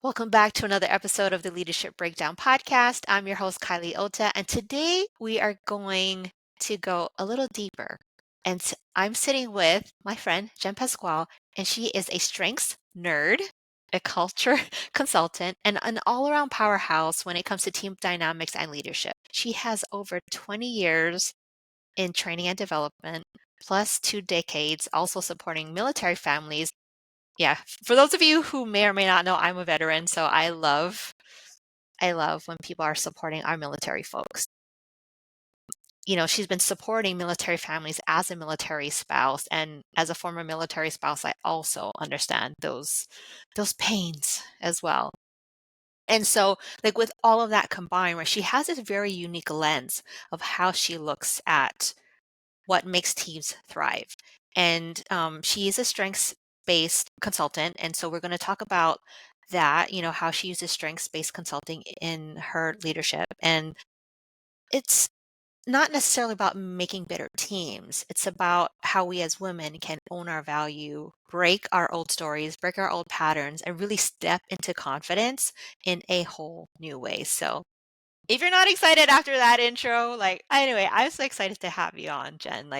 Welcome back to another episode of the Leadership Breakdown Podcast. I'm your host, Kylie Ota, and today we are going to go a little deeper. I'm sitting with my friend, Jen Pasquale, and she is a strengths nerd, a culture consultant, and an all around powerhouse when it comes to team dynamics and leadership. She has over 20 years in training and development, plus 2 decades also supporting military families. Yeah, for those of you who may or may not know, I'm a veteran, so I love when people are supporting our military folks. She's been supporting military families as a military spouse, and as a former military spouse, I also understand those pains as well. And so, like with all of that combined, where she has this very unique lens of how she looks at what makes teams thrive. And she is a strengths based consultant. And so we're going to talk about that, how she uses strengths based consulting in her leadership. And it's not necessarily about making better teams. It's about how we as women can own our value, break our old stories, break our old patterns, and really step into confidence in a whole new way. So if you're not excited after that intro, anyway, I'm so excited to have you on, Jen.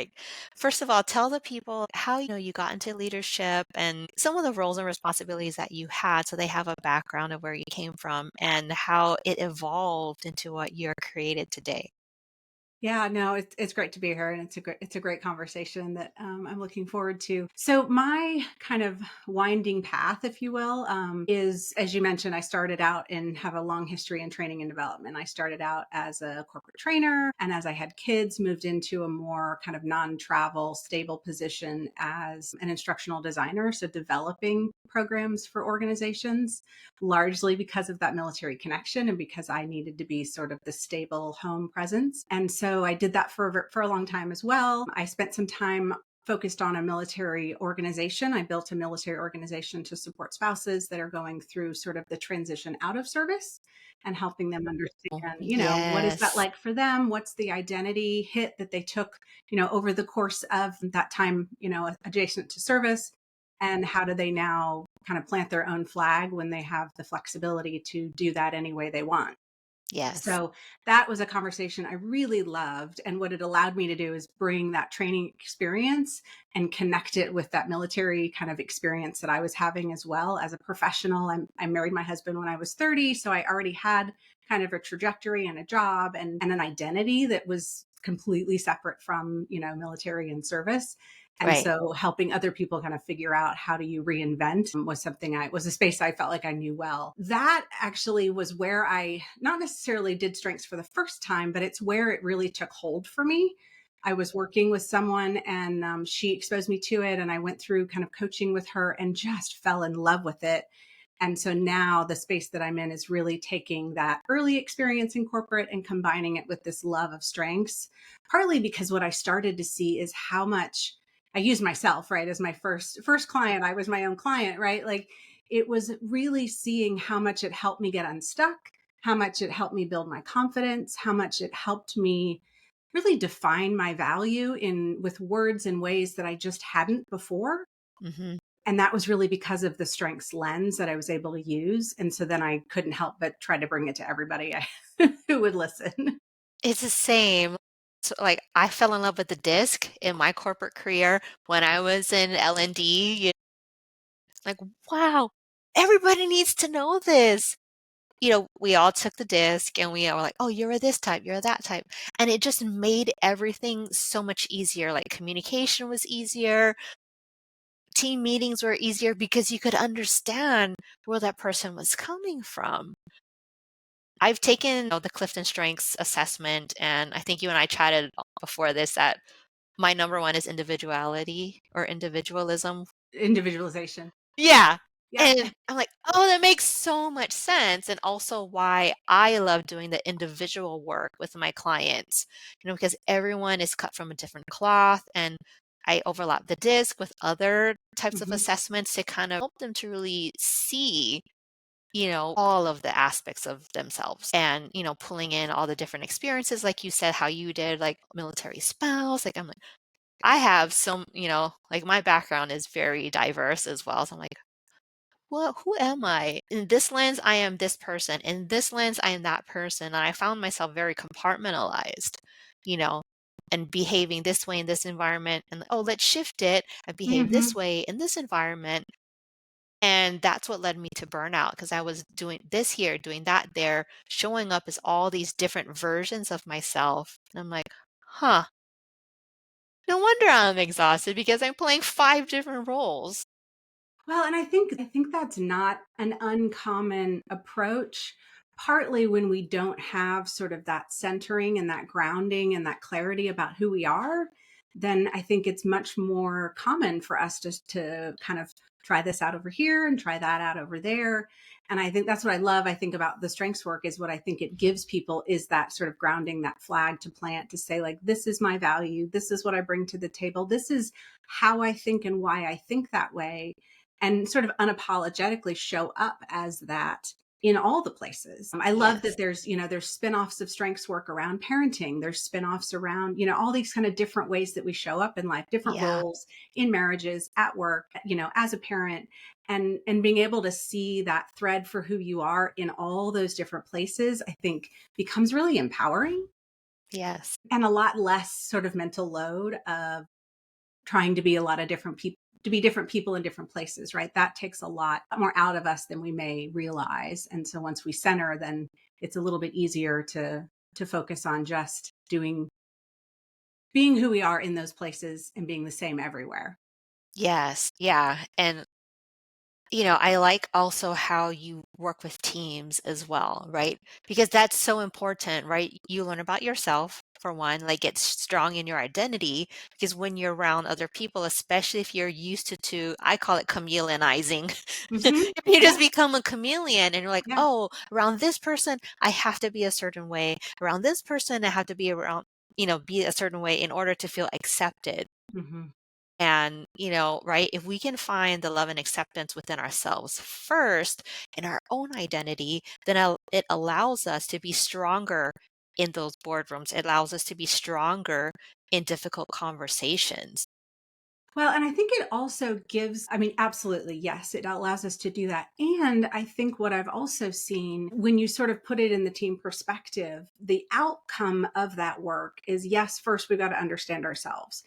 First of all, tell the people how you got into leadership and some of the roles and responsibilities that you had so they have a background of where you came from and how it evolved into what you're created today. Yeah, no, it's great to be here, and it's a great conversation that I'm looking forward to. So my kind of winding path, if you will, is as you mentioned, I started out and have a long history in training and development. I started out as a corporate trainer, and as I had kids, moved into a more kind of non-travel, stable position as an instructional designer, so developing programs for organizations largely because of that military connection and because I needed to be sort of the stable home presence. And so I did that for a long time as well. I spent some time focused on a military organization. I built a military organization to support spouses that are going through sort of the transition out of service and helping them Oh, understand, what is that yes. like for them? What's the identity hit that they took, over the course of that time, adjacent to service? And how do they now kind of plant their own flag when they have the flexibility to do that any way they want? Yes. So that was a conversation I really loved. And what it allowed me to do is bring that training experience and connect it with that military kind of experience that I was having as well as a professional. I married my husband when I was 30. So I already had kind of a trajectory and a job and an identity that was completely separate from, military and service. And Right. so helping other people kind of figure out how do you reinvent was a space I felt like I knew well. That actually was where I not necessarily did strengths for the first time, but it's where it really took hold for me. I was working with someone and she exposed me to it. And I went through kind of coaching with her and just fell in love with it. And so now the space that I'm in is really taking that early experience in corporate and combining it with this love of strengths, partly because what I started to see is how much I use myself, right? As my first client, I was my own client, right? Like it was really seeing how much it helped me get unstuck, how much it helped me build my confidence, how much it helped me really define my value in with words and ways that I just hadn't before. Hmm. And that was really because of the strengths lens that I was able to use. And so then I couldn't help but try to bring it to everybody who would listen. It's the same. So, I fell in love with the disc in my corporate career when I was in L&D. Like, wow, everybody needs to know this. We all took the disc and we all were like, oh, you're a this type, you're a that type. And it just made everything so much easier. Like communication was easier, team meetings were easier because you could understand where that person was coming from. I've taken the Clifton Strengths assessment, and I think you and I chatted before this that my number one is individuality or individualism. Individualization. Yeah. Yep. And I'm like, oh, that makes so much sense. And also why I love doing the individual work with my clients, because everyone is cut from a different cloth. And I overlap the disc with other types of Hmm. assessments to kind of help them to really see, all of the aspects of themselves and, pulling in all the different experiences, like you said, how you did, like military spouse. Like, I'm like, I have some, like my background is very diverse as well. So I'm like, well, who am I? In this lens, I am this person. In this lens, I am that person. And I found myself very compartmentalized, you know, and behaving this way in this environment. And oh, let's shift it and behave this Hmm. way in this environment. And that's what led me to burnout because I was doing this here, doing that there, showing up as all these different versions of myself. And I'm like, huh, no wonder I'm exhausted because I'm playing 5 different roles. Well, and I think that's not an uncommon approach. Partly when we don't have sort of that centering and that grounding and that clarity about who we are, then I think it's much more common for us to kind of try this out over here and try that out over there. And I think that's what I love. I think about the strengths work is what I think it gives people is that sort of grounding, that flag to plant to say, like, this is my value. This is what I bring to the table. This is how I think and why I think that way, and sort of unapologetically show up as that in all the places. I love that Yes. there's spin-offs of strengths work around parenting. There's spin-offs around, all these kind of different ways that we show up in life, different Yeah. roles in marriages, at work, as a parent, and being able to see that thread for who you are in all those different places, I think becomes really empowering Yes. and a lot less sort of mental load of trying to be a lot of different people, to be different people in different places, right? That takes a lot more out of us than we may realize. And so once we center, then it's a little bit easier to focus on just doing being who we are in those places and being the same everywhere. Yes. Yeah. And I like also how you work with teams as well, right? Because that's so important, right? You learn about yourself, for one, like get strong in your identity, because when you're around other people, especially if you're used I call it chameleonizing. Hmm. You just Yeah. become a chameleon and you're like, Yeah. oh, around this person, I have to be a certain way. Around this person, I have to be be a certain way in order to feel accepted. Hmm. And, right, if we can find the love and acceptance within ourselves first in our own identity, then it allows us to be stronger in those boardrooms. It allows us to be stronger in difficult conversations. Well, and I think it also gives, I mean, absolutely, yes, it allows us to do that. And I think what I've also seen when you sort of put it in the team perspective, the outcome of that work is yes, first we've got to understand ourselves.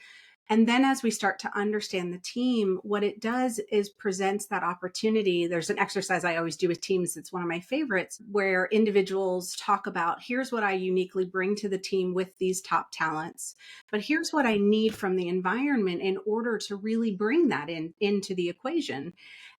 And then as we start to understand the team, what it does is presents that opportunity. There's an exercise I always do with teams. It's one of my favorites where individuals talk about here's what I uniquely bring to the team with these top talents, but here's what I need from the environment in order to really bring that into the equation.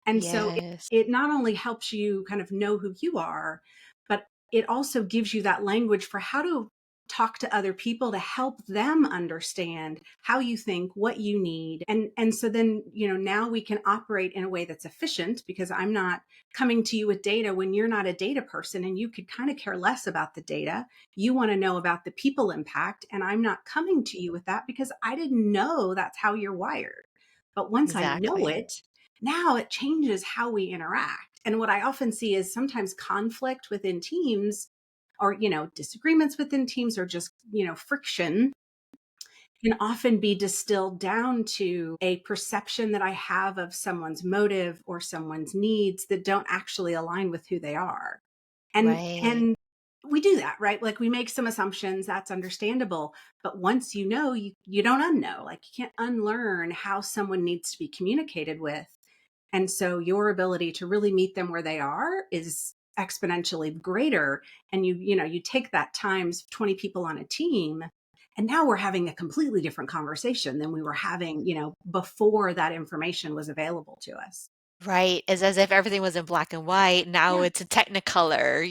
And so Yes, it not only helps you kind of know who you are, but it also gives you that language for how to talk to other people to help them understand how you think, what you need. And so then, now we can operate in a way that's efficient because I'm not coming to you with data when you're not a data person and you could kind of care less about the data. You want to know about the people impact, and I'm not coming to you with that because I didn't know that's how you're wired. But once I know exactly. it, now it changes how we interact. And what I often see is sometimes conflict within teams or, disagreements within teams or just, friction can often be distilled down to a perception that I have of someone's motive or someone's needs that don't actually align with who they are. Right. And we do that, right? Like we make some assumptions, that's understandable. But once you know, you don't unknow. Like you can't unlearn how someone needs to be communicated with. And so your ability to really meet them where they are is exponentially greater. And you take that times 20 people on a team. And now we're having a completely different conversation than we were having, before that information was available to us. Right. It's as if everything was in black and white. Now Yeah. it's a technicolor.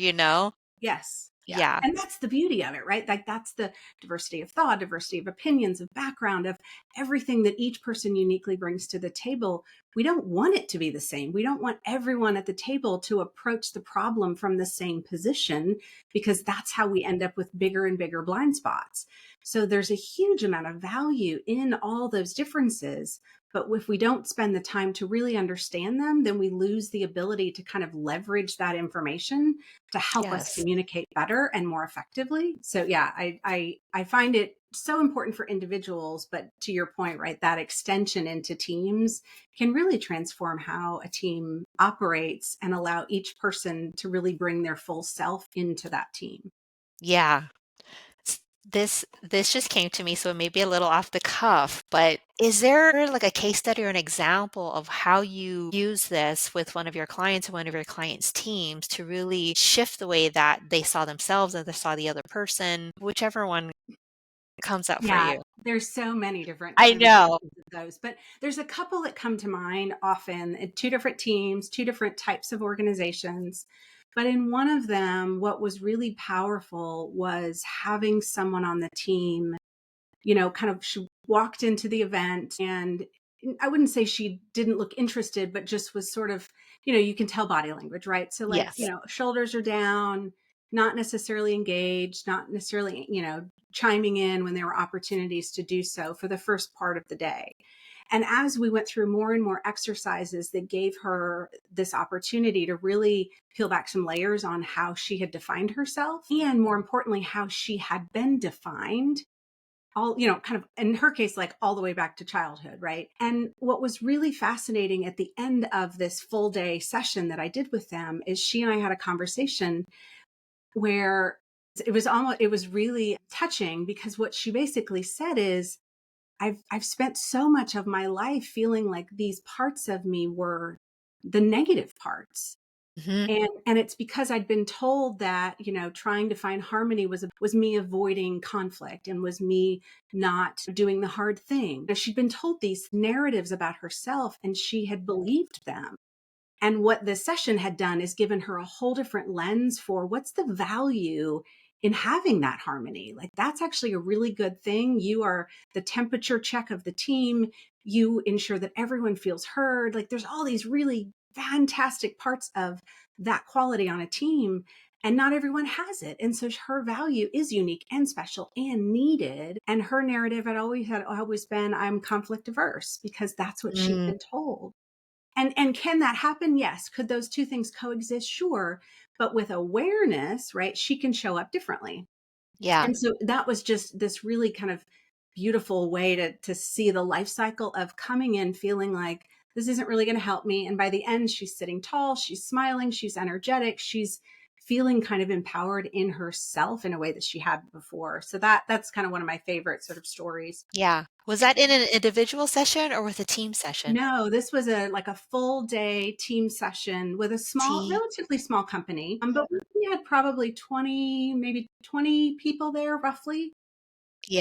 Yes. Yeah. Yeah. And that's the beauty of it, right? Like that's the diversity of thought, diversity of opinions, of background, of everything that each person uniquely brings to the table. We don't want it to be the same. We don't want everyone at the table to approach the problem from the same position because that's how we end up with bigger and bigger blind spots. So there's a huge amount of value in all those differences. But if we don't spend the time to really understand them, then we lose the ability to kind of leverage that information to help us Yes. communicate better and more effectively. So yeah, I find it so important for individuals, but to your point, right, that extension into teams can really transform how a team operates and allow each person to really bring their full self into that team. Yeah. This just came to me, so it may be a little off the cuff, but is there like a case study or an example of how you use this with one of your clients or one of your clients' teams to really shift the way that they saw themselves or they saw the other person, whichever one comes up for Yeah, you? there's so many different I kind of know. examples of those, but there's a couple that come to mind often at two different teams, two different types of organizations. But in one of them, what was really powerful was having someone on the team, kind of she walked into the event and I wouldn't say she didn't look interested, but just was sort of, you can tell body language, right? So like, Yes. shoulders are down, not necessarily engaged, not necessarily, chiming in when there were opportunities to do so for the first part of the day. And as we went through more and more exercises that gave her this opportunity to really peel back some layers on how she had defined herself, and more importantly, how she had been defined, all, kind of in her case, like all the way back to childhood, right? And what was really fascinating at the end of this full day session that I did with them is she and I had a conversation where it was really touching, because what she basically said is, I've spent so much of my life feeling like these parts of me were the negative parts, Mhm. and it's because I'd been told that, trying to find harmony was me avoiding conflict, and was me not doing the hard thing. She'd been told these narratives about herself and she had believed them. And what this session had done is given her a whole different lens for what's the value in having that harmony. Like, that's actually a really good thing. You are the temperature check of the team. You ensure that everyone feels heard. Like, there's all these really fantastic parts of that quality on a team, and not everyone has it. And so her value is unique and special and needed. And her narrative had always been, I'm conflict averse, because that's what she'd Mm, been told. And can that happen? Yes. Could those two things coexist? Sure. But with awareness, right, she can show up differently. yeah. And so that was just this really kind of beautiful way to see the life cycle of coming in feeling like this isn't really going to help me. And by the end, she's sitting tall, she's smiling, she's energetic, she's feeling kind of empowered in herself in a way that she hadn't before. So that's kind of one of my favorite sort of stories. Yeah. Was that in an individual session or with a team session? No, this was a full day team session with a Team. relatively small company. But we had probably 20, maybe 20 people there roughly,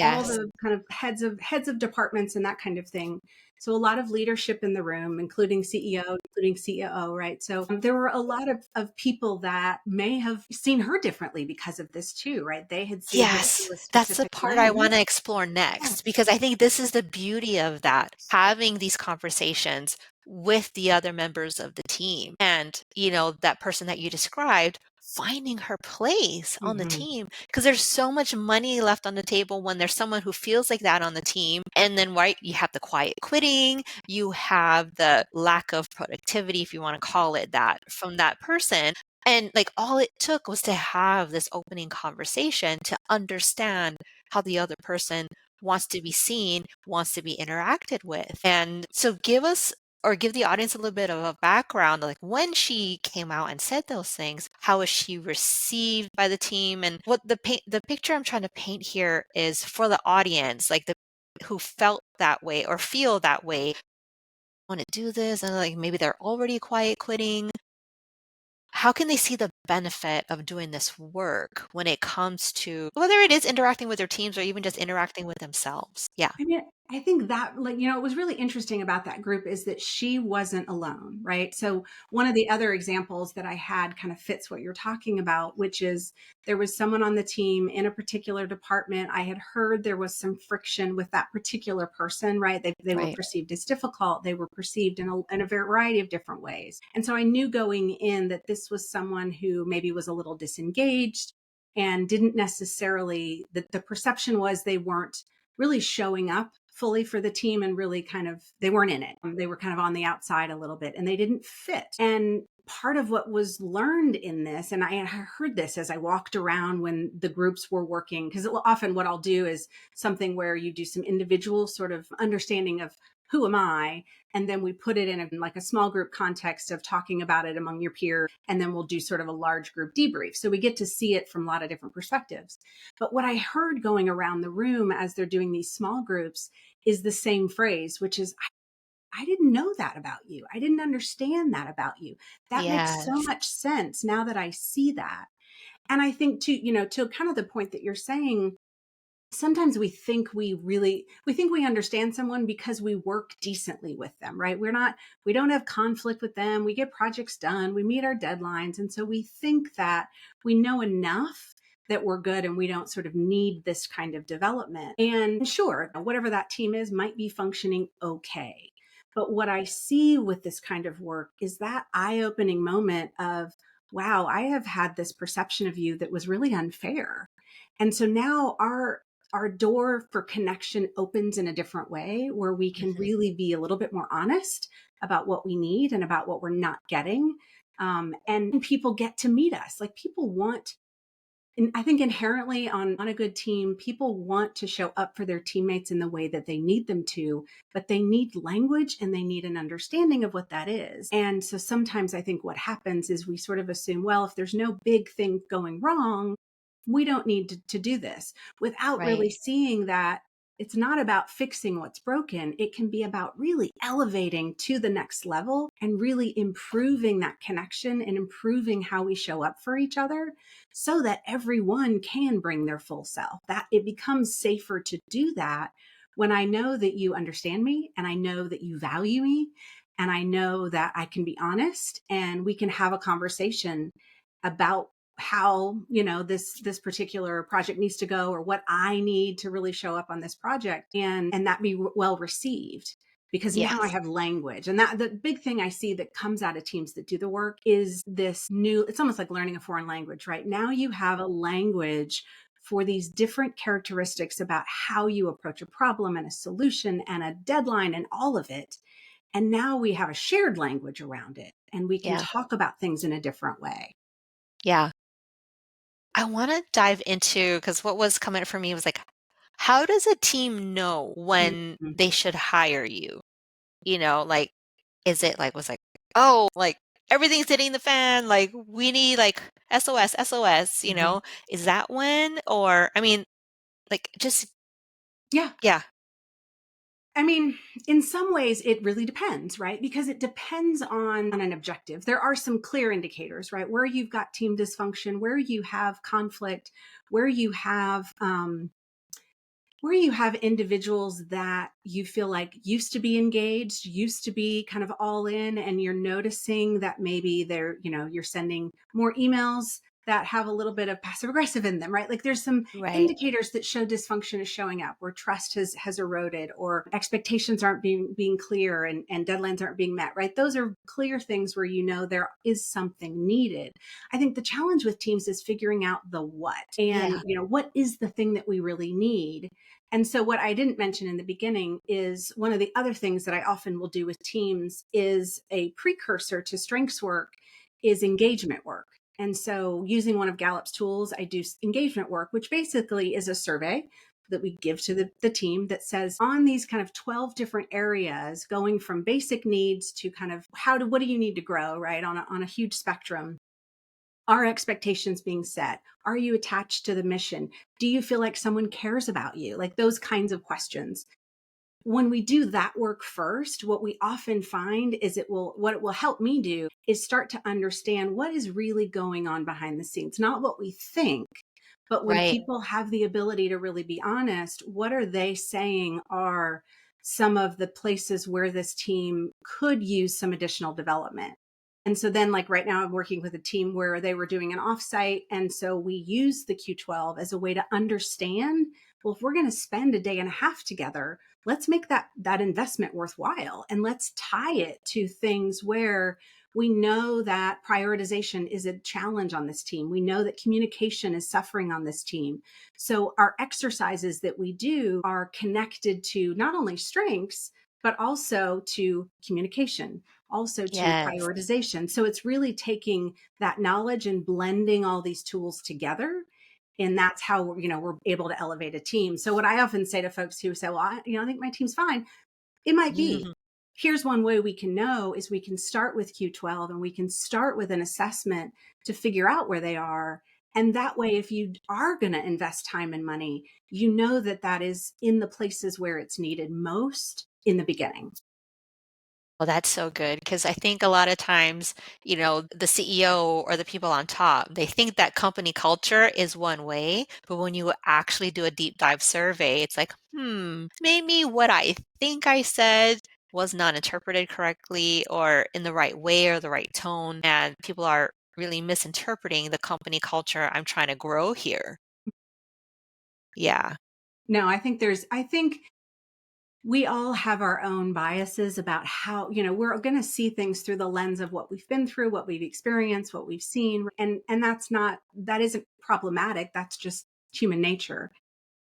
all Yes. the kind of heads of departments and that kind of thing. So a lot of leadership in the room, including CEO, including COO, right? So there were a lot of people that may have seen her differently because of this too, right? They had seen her through Yes, a that's the specific part I lens. wanna explore Yeah. next, because I think this is the beauty of that, having these conversations with the other members of the team and, that person that you described, finding her place on the Mhm. team, because there's so much money left on the table when there's someone who feels like that on the team, and then, right, you have the quiet quitting, you have the lack of productivity, if you wanna call it that, from that person. And like all it took was to have this opening conversation to understand how the other person wants to be seen, wants to be interacted with. And so give us or give the audience a little bit of a background, like when she came out and said those things, how was she received by the team? And what the picture I'm trying to paint here is for the audience, like the who felt that way or feel that way, want to do this, and like maybe they're already quiet quitting. How can they see the benefit of doing this work when it comes to whether it is interacting with their teams or even just interacting with themselves? Yeah, I mean, I think that, like, what was really interesting about that group is that she wasn't alone, right? So, one of the other examples that I had kind of fits what you're talking about, which is there was someone on the team in a particular department. I had heard there was some friction with that particular person, right? They were right. perceived as difficult, they were perceived in a variety of different ways. And so, I knew going in that this was someone who maybe was a little disengaged and didn't necessarily, the perception was they weren't really showing up fully for the team and really kind of, they weren't in it. They were kind of on the outside a little bit and they didn't fit. And part of what was learned in this, and I heard this as I walked around when the groups were working, because often what I'll do is something where you do some individual sort of understanding of who am I, and then we put it in like a small group context of talking about it among your peers, and then we'll do sort of a large group debrief. So we get to see it from a lot of different perspectives. But what I heard going around the room as they're doing these small groups is the same phrase, which is, I didn't know that about you. I didn't understand that about you. That makes so Yes. much sense now that I see that. And I think to, to kind of the point that you're saying, sometimes we think we understand someone because we work decently with them, right? We don't have conflict with them. We get projects done. We meet our deadlines. And so we think that we know enough that we're good and we don't sort of need this kind of development. And sure, whatever that team is might be functioning okay. But what I see with this kind of work is that eye-opening moment of, wow, I have had this perception of you that was really unfair. And so now our door for connection opens in a different way where we can Mhm. really be a little bit more honest about what we need and about what we're not getting. And people get to meet us. Like people want, and I think inherently on a good team, people want to show up for their teammates in the way that they need them to, but they need language and they need an understanding of what that is. And so sometimes I think what happens is we sort of assume, well, if there's no big thing going wrong, we don't need to do this, without really Right. seeing that it's not about fixing what's broken. It can be about really elevating to the next level and really improving that connection and improving how we show up for each other so that everyone can bring their full self. That it becomes safer to do that when I know that you understand me and I know that you value me and I know that I can be honest and we can have a conversation about how this particular project needs to go or what I need to really show up on this project, and that be well received, because now I Yes. have language. And that the big thing I see that comes out of teams that do the work is this new, it's almost like learning a foreign language. Right now you have a language for these different characteristics about how you approach a problem and a solution and a deadline and all of it. And now we have a shared language around it and we can Yeah. talk about things in a different way. Yeah. I wanna dive into because what was coming up for me was like, how does a team know when Mhm. they should hire you? Like, is it like was like, "Oh, like, everything's hitting the fan, like, we need, like, SOS, SOS," you Mhm. know? Is that when? Or, I mean, like, just Yeah. yeah. I mean, in some ways, it really depends, right? Because it depends on an objective. There are some clear indicators, right? Where you've got team dysfunction, where you have conflict, where you have individuals that you feel like used to be engaged, used to be kind of all in, and you're noticing that maybe you're sending more emails that have a little bit of passive aggressive in them, right? Like there's some Right. indicators that show dysfunction is showing up, where trust has eroded, or expectations aren't being clear, and deadlines aren't being met, right? Those are clear things where there is something needed. I think the challenge with teams is figuring out the what, and Yeah. what is the thing that we really need. And so what I didn't mention in the beginning is one of the other things that I often will do with teams is a precursor to strengths work is engagement work. And so using one of Gallup's tools, I do engagement work, which basically is a survey that we give to the team that says on these kind of 12 different areas, going from basic needs to kind of what do you need to grow, right? On a huge spectrum. Are expectations being set? Are you attached to the mission? Do you feel like someone cares about you? Like those kinds of questions. When we do that work first, what we often find is what it will help me do is start to understand what is really going on behind the scenes, not what we think, but when Right. people have the ability to really be honest, what are they saying are some of the places where this team could use some additional development? And so then, like right now, I'm working with a team where they were doing an offsite. And so we use the Q12 as a way to understand, well, if we're going to spend a day and a half together, let's make that investment worthwhile. And let's tie it to things where We know that prioritization is a challenge on this team. We know that communication is suffering on this team. So our exercises that we do are connected to not only strengths, but also to communication, also to Yes. prioritization. So it's really taking that knowledge and blending all these tools together. And that's how, we're able to elevate a team. So what I often say to folks who say, well, I think my team's fine. It might be. Mhm. Here's one way we can know is we can start with Q12 and we can start with an assessment to figure out where they are. And that way, if you are going to invest time and money, you know that that is in the places where it's needed most in the beginning. Well, that's so good because I think a lot of times, the CEO or the people on top, they think that company culture is one way, but when you actually do a deep dive survey, it's like, maybe what I think I said was not interpreted correctly or in the right way or the right tone, and people are really misinterpreting the company culture I'm trying to grow here. Yeah. No, I think we all have our own biases about how, we're going to see things through the lens of what we've been through, what we've experienced, what we've seen. And that isn't problematic. That's just human nature.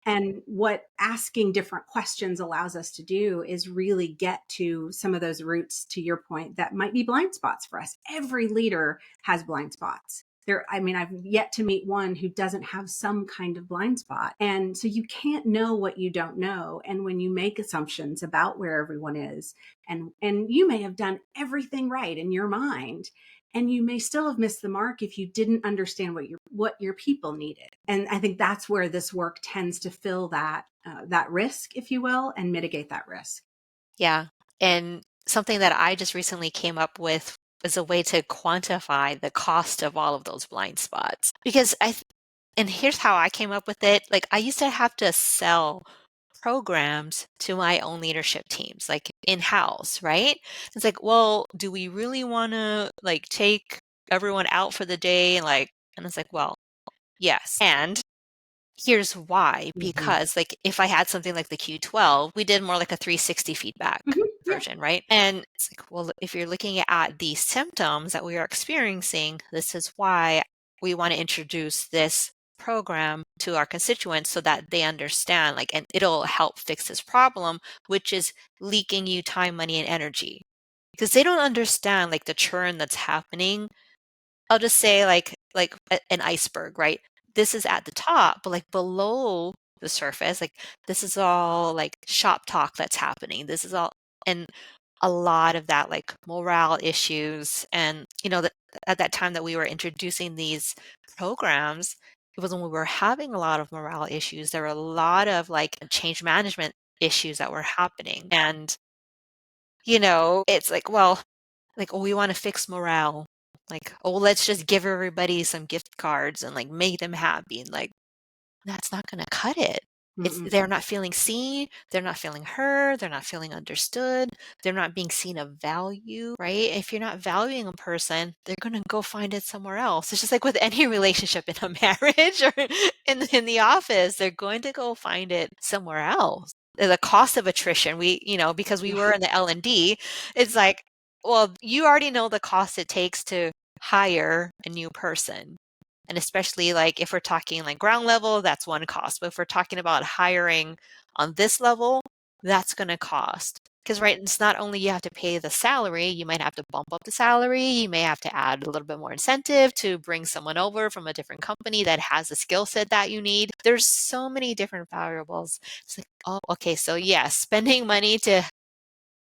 And what asking different questions allows us to do is really get to some of those roots, to your point, that might be blind spots for us. Every leader has blind spots. I've yet to meet one who doesn't have some kind of blind spot. And so you can't know what you don't know. And when you make assumptions about where everyone is, and you may have done everything right in your mind, and you may still have missed the mark if you didn't understand what your people needed. And I think that's where this work tends to fill that risk, if you will, and mitigate that risk. Yeah. And something that I just recently came up with is a way to quantify the cost of all of those blind spots. Because and here's how I came up with it. Like I used to have to sell programs to my own leadership teams, like in-house, right? It's like, well, do we really want to like take everyone out for the day and it's like, well, yes. And here's why, Mhm. because like if I had something like the Q12, we did more like a 360 feedback Mhm. Yeah. version, right? And it's like, well, if you're looking at the symptoms that we are experiencing, this is why we want to introduce this program to our constituents so that they understand, like, and it'll help fix this problem, which is leaking you time, money, and energy. Because they don't understand like the churn that's happening. I'll just say an iceberg, right? This is at the top, but like below the surface, like this is all like shop talk that's happening. This is all and a lot of that like morale issues and that at that time that we were introducing these programs, it was when we were having a lot of morale issues. There were a lot of like change management issues that were happening. And it's like, well, like, oh, we want to fix morale. Like, oh, let's just give everybody some gift cards and like make them happy. And like, that's not going to cut it. Mm-mm. They're not feeling seen, they're not feeling heard, they're not feeling understood, they're not being seen of value, right? If you're not valuing a person, they're going to go find it somewhere else. It's just like with any relationship in a marriage or in the office, they're going to go find it somewhere else. The cost of attrition, because we were Yeah. in the L&D, it's like, well, you already know the cost it takes to hire a new person. And especially like if we're talking like ground level, that's one cost. But if we're talking about hiring on this level, that's going to cost. Because, right, it's not only you have to pay the salary, you might have to bump up the salary. You may have to add a little bit more incentive to bring someone over from a different company that has the skill set that you need. There's so many different variables. It's like, oh, okay, so yeah, spending money to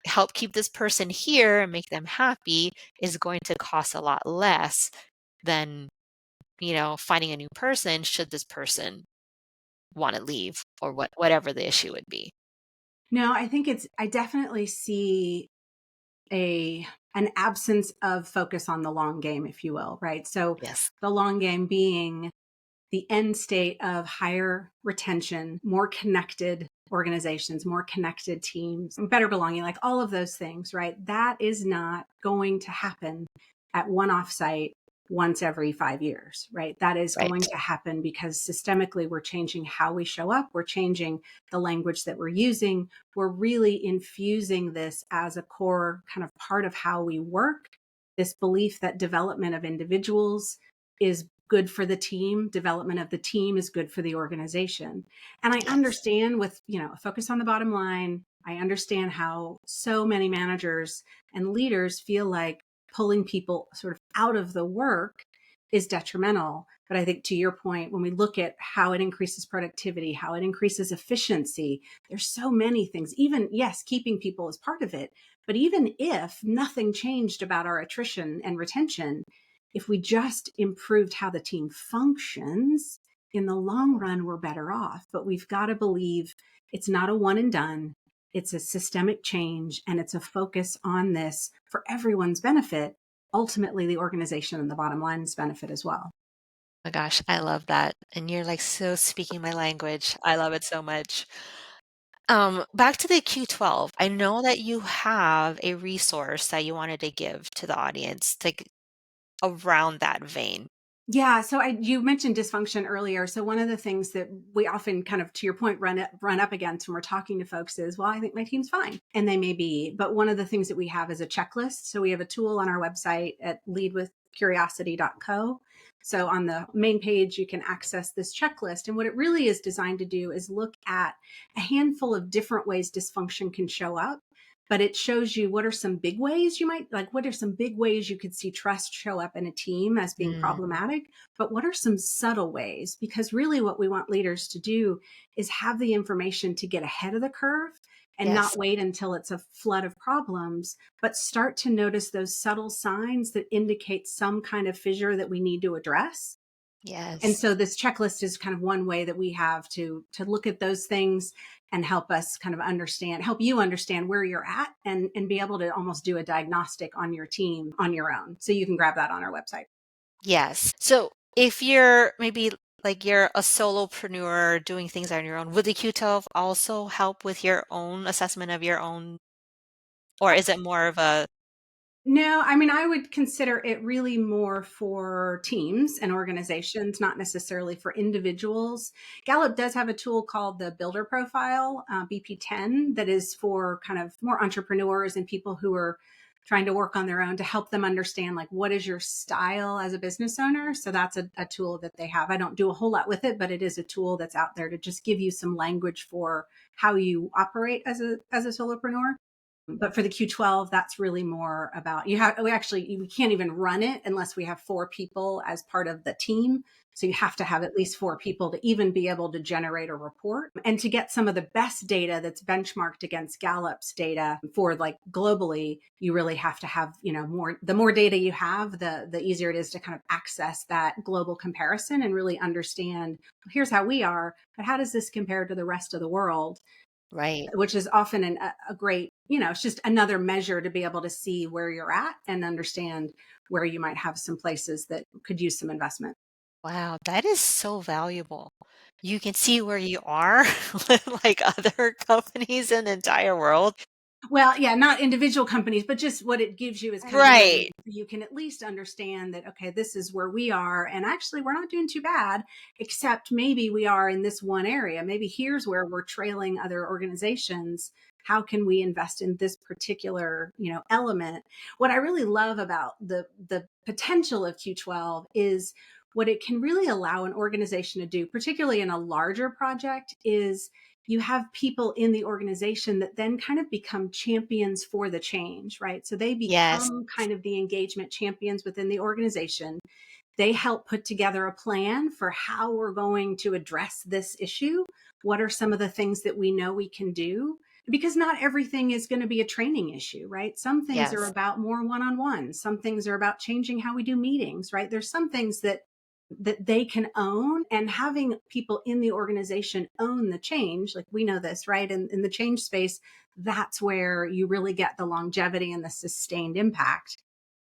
help keep this person here and make them happy is going to cost a lot less than finding a new person should this person want to leave or whatever the issue would be. No, I definitely see a an absence of focus on the long game, if you will, right? So Yes. the long game being the end state of higher retention, more connected organizations, more connected teams, better belonging, like all of those things, right? That is not going to happen at one offsite once every 5 years, right? That is going Right. to happen because systemically we're changing how we show up, we're changing the language that we're using, we're really infusing this as a core kind of part of how we work this belief that development of individuals is good for the team, development of the team is good for the organization. And I Yes. understand with, a focus on the bottom line, I understand how so many managers and leaders feel like pulling people sort of out of the work is detrimental. But I think to your point, when we look at how it increases productivity, how it increases efficiency, there's so many things. Even, yes, keeping people is part of it. But even if nothing changed about our attrition and retention, if we just improved how the team functions, in the long run, we're better off. But we've got to believe it's not a one and done. It's a systemic change, and it's a focus on this for everyone's benefit, ultimately the organization and the bottom line's benefit as well. My gosh, I love that. And you're like so speaking my language. I love it so much. Back to the Q12. I know that you have a resource that you wanted to give to the audience around that vein. Yeah, so you mentioned dysfunction earlier. So one of the things that we often kind of, to your point, run up against when we're talking to folks is, well, I think my team's fine, and they may be. But one of the things that we have is a checklist. So we have a tool on our website at leadwithcuriosity.co. So on the main page, you can access this checklist, and what it really is designed to do is look at a handful of different ways dysfunction can show up. But it shows you what are some big ways you might like, what are some big ways you could see trust show up in a team as being Mm, problematic, but what are some subtle ways? Because really what we want leaders to do is have the information to get ahead of the curve and yes, not wait until it's a flood of problems, but start to notice those subtle signs that indicate some kind of fissure that we need to address. And yes, so this checklist is kind of one way that we have to look at those things and help us kind of help you understand where you're at, and be able to almost do a diagnostic on your team on your own. So you can grab that on our website. yes. So if you're maybe like you're a solopreneur doing things on your own, would the Q12 also help with your own assessment of your own, or is it more of a, No, I mean, I would consider it really more for teams and organizations, not necessarily for individuals. Gallup does have a tool called the Builder Profile, BP10, that is for kind of more entrepreneurs and people who are trying to work on their own, to help them understand, like, what is your style as a business owner. So that's a tool that they have. I don't do a whole lot with it, but it is a tool that's out there to just give you some language for how you operate as a solopreneur. But for the Q12, that's really more about, we can't even run it unless we have four people as part of the team. So you have to have at least four people to even be able to generate a report, and to get some of the best data that's benchmarked against Gallup's data for, like, globally. You really have to have, the more data you have, the easier it is to kind of access that global comparison and really understand, here's how we are, but how does this compare to the rest of the world? right? Which is often a great, it's just another measure to be able to see where you're at and understand where you might have some places that could use some investment. Wow, that is so valuable. You can see where you are with like other companies in the entire world. Well, yeah, not individual companies, but just what it gives you is kind of Right. you can at least understand that, okay, this is where we are. And actually, we're not doing too bad, except maybe we are in this one area. Maybe here's where we're trailing other organizations. How can we invest in this particular, element? What I really love about the potential of Q12 is what it can really allow an organization to do, particularly in a larger project, is you have people in the organization that then kind of become champions for the change, right? So they Yes. become kind of the engagement champions within the organization. They help put together a plan for how we're going to address this issue. What are some of the things that we know we can do? Because not everything is going to be a training issue, right? Some things are Yes. about more one-on-one. Some things are about changing how we do meetings, right? There's some things that they can own, and having people in the organization own the change, like, we know this, right? In the change space, that's where you really get the longevity and the sustained impact.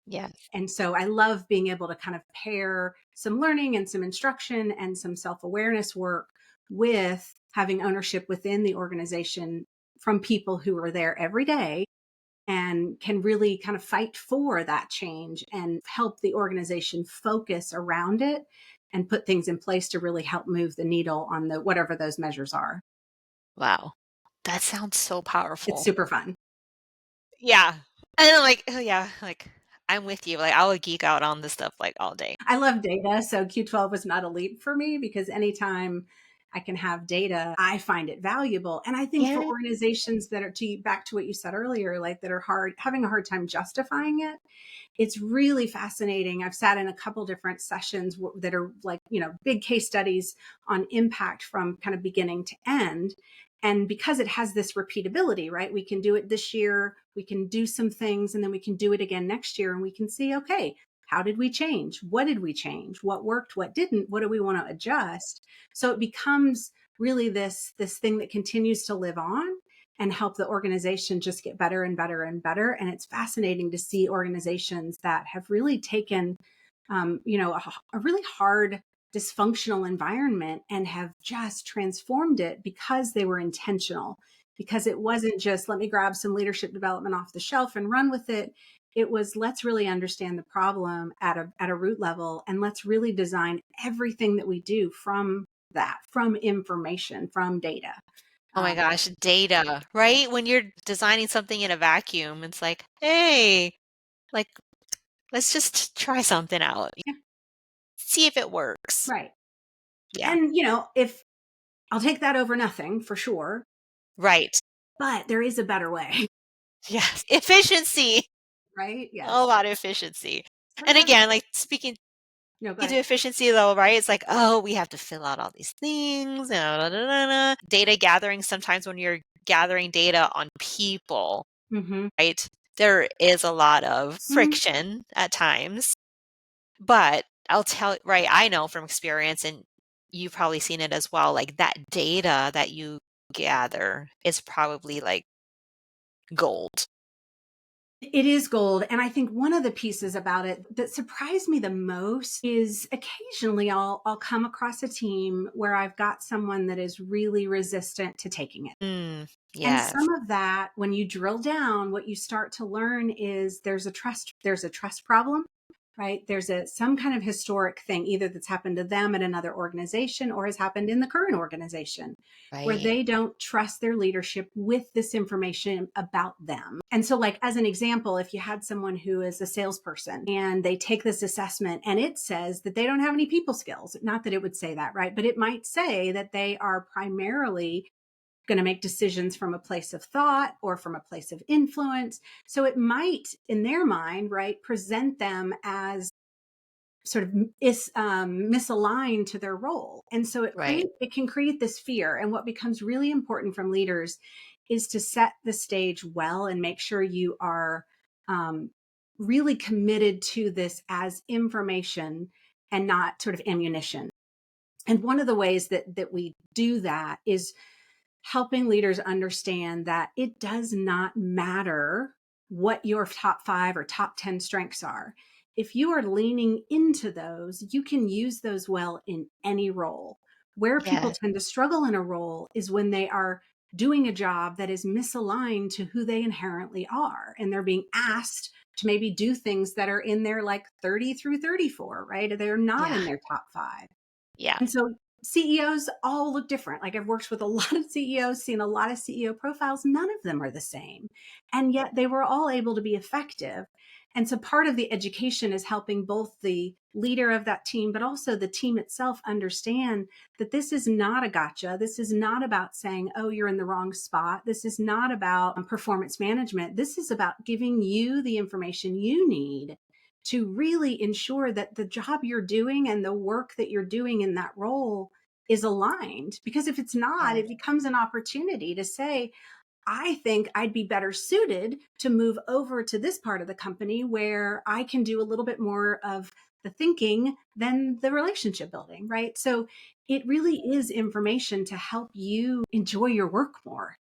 Yes. And so I love being able to kind of pair some learning and some instruction and some self-awareness work with having ownership within the organization from people who are there every day and can really kind of fight for that change and help the organization focus around it and put things in place to really help move the needle on the whatever those measures are. Wow. That sounds so It's powerful. super fun. Yeah. And I'm like, oh yeah, like I'm with you. Like I would geek out on this stuff like all day. I love data. So Q12 was not a leap for me because anytime I can have data, I find it valuable. And I think for Yeah. organizations that are back to what you said earlier, like that are having a hard time justifying it, it's really fascinating. I've sat in a couple different sessions that are like, big case studies on impact from kind of beginning to end. And because it has this repeatability, right? We can do it this year, we can do some things, and then we can do it again next year. And we can see, okay, how did we change? What did we change? What worked? What didn't? What do we want to adjust? So it becomes really this thing that continues to live on and help the organization just get better and better and better. And it's fascinating to see organizations that have really taken, a really hard, dysfunctional environment and have just transformed it because they were intentional. Because it wasn't just let me grab some leadership development off the shelf and run with it. It was let's really understand the problem at a root level, and let's really design everything that we do from information, from data. Oh my Um, gosh, data, right? When you're designing something in a vacuum, it's like, hey, like let's just try something out. yeah, See if it works. right. Yeah. And, if I'll take that over nothing for sure, Right. but there is a better way, Yes. Efficiency. right? All Yes. about efficiency. So And yeah, again, like speaking no, go into ahead. efficiency though, right? It's like, oh, we have to fill out all these things. Data gathering, sometimes when you're gathering data on people, Hmm. right? There is a lot of friction at times. But I'll tell right, I know from experience, and you've probably seen it as well, like that data that you gather is probably like gold. It is gold. And I think one of the pieces about it that surprised me the most is occasionally I'll come across a team where I've got someone that is really resistant to taking it. Mm, And yes, some of that, when you drill down, what you start to learn is there's a trust problem, right? There's some kind of historic thing, either that's happened to them at another organization or has happened in the current organization, where right. they don't trust their leadership with this information about them. And so, like, as an example, if you had someone who is a salesperson and they take this assessment and it says that they don't have any people skills, not that it would say that, right? But it might say that they are primarily going to make decisions from a place of thought or from a place of influence. So it might, in their mind, right, present them as sort of misaligned to their role. And so Right. it can create this fear. And what becomes really important from leaders is to set the stage well and make sure you are um, really committed to this as information and not sort of ammunition. And one of the ways that we do that is helping leaders understand that it does not matter what your top 5 or top 10 strengths are. If you are leaning into those, you can use those well in any role. Where people Yeah. tend to struggle in a role is when they are doing a job that is misaligned to who they inherently are. And they're being asked to maybe do things that are in their like 30 through 34, right? They're not Yeah. in their top 5. Yeah. And so CEOs all look different. Like I've worked with a lot of CEOs, seen a lot of CEO profiles. None of them are the same. And yet they were all able to be effective. And so part of the education is helping both the leader of that team, but also the team itself understand that this is not a gotcha. This is not about saying, oh, you're in the wrong spot. This is not about performance management. This is about giving you the information you need to really ensure that the job you're doing and the work that you're doing in that role is aligned. Because if it's not, Yeah. it becomes an opportunity to say, I think I'd be better suited to move over to this part of the company where I can do a little bit more of the thinking than the relationship building, right? So it really is information to help you enjoy your work more.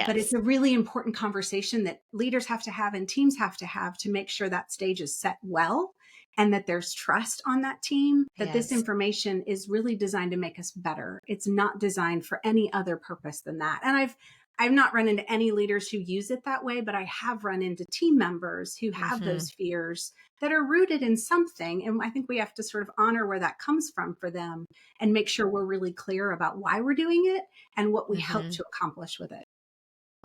But it's Yes. a really important conversation that leaders have to have and teams have to make sure that stage is set well and that there's trust on that team that this Yes. information is really designed to make us better. It's not designed for any other purpose than that. And I've not run into any leaders who use it that way, but I have run into team members who have Hmm. those fears that are rooted in something. And I think we have to sort of honor where that comes from for them and make sure we're really clear about why we're doing it and what we hope Hmm. to accomplish with it.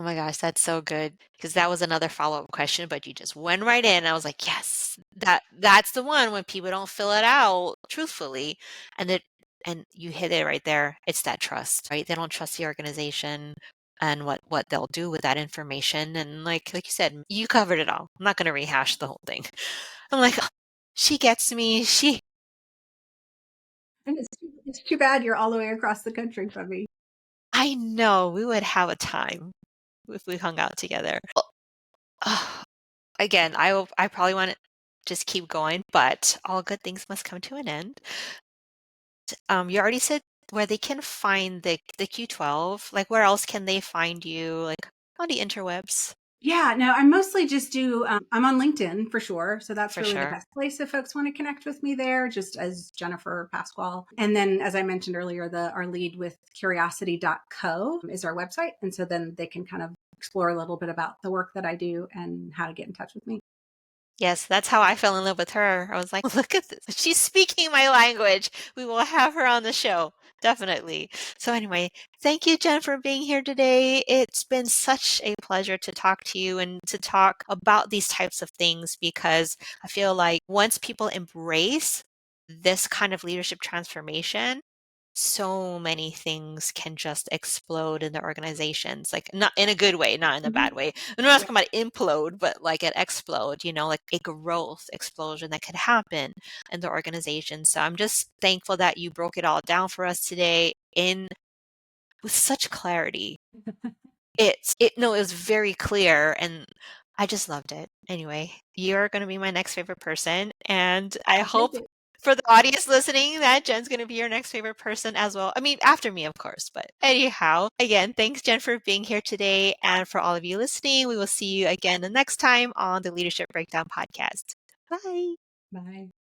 Oh my gosh, that's so good. Because that was another follow-up question, but you just went right in. I was like, yes, that's the one when people don't fill it out truthfully. And it and you hit it right there. It's that trust, right? They don't trust the organization and what they'll do with that information. And like you said, you covered it all. I'm not gonna rehash the whole thing. I'm like, "Oh, she gets me. And it's too bad you're all the way across the country from me. I know we would have a time if we hung out together. Again, I probably want to just keep going, but all good things must come to an end. You already said where they can find the Q12. Like, where else can they find you? Like on the interwebs, Yeah, no, I mostly just do, I'm on LinkedIn for sure. So that's for really the sure. best place if folks want to connect with me there, just as Jennifer Pasquale. And then, as I mentioned earlier, our lead with curiosity.co is our website. And so then they can kind of explore a little bit about the work that I do and how to get in touch with me. Yes, that's how I fell in love with her. I was like, look at this. She's speaking my language. We will have her on the show. Definitely. So anyway, thank you, Jen, for being here today. It's been such a pleasure to talk to you and to talk about these types of things because I feel like once people embrace this kind of leadership transformation, so many things can just explode in the organizations, like not in a good way, not in a bad Mhm. way. I'm not Yeah. talking about implode, but like it explode, like a growth explosion that could happen in the organization. So I'm just thankful that you broke it all down for us today in with such clarity. No, it was very clear and I just loved it. Anyway, you're going to be my next favorite person. And I I'll take hope it. for the audience listening that Jen's going to be your next favorite person as well. I mean, after me, of course. But anyhow, again, thanks, Jen, for being here today. And for all of you listening, we will see you again the next time on the Leadership Breakdown podcast. Bye. Bye.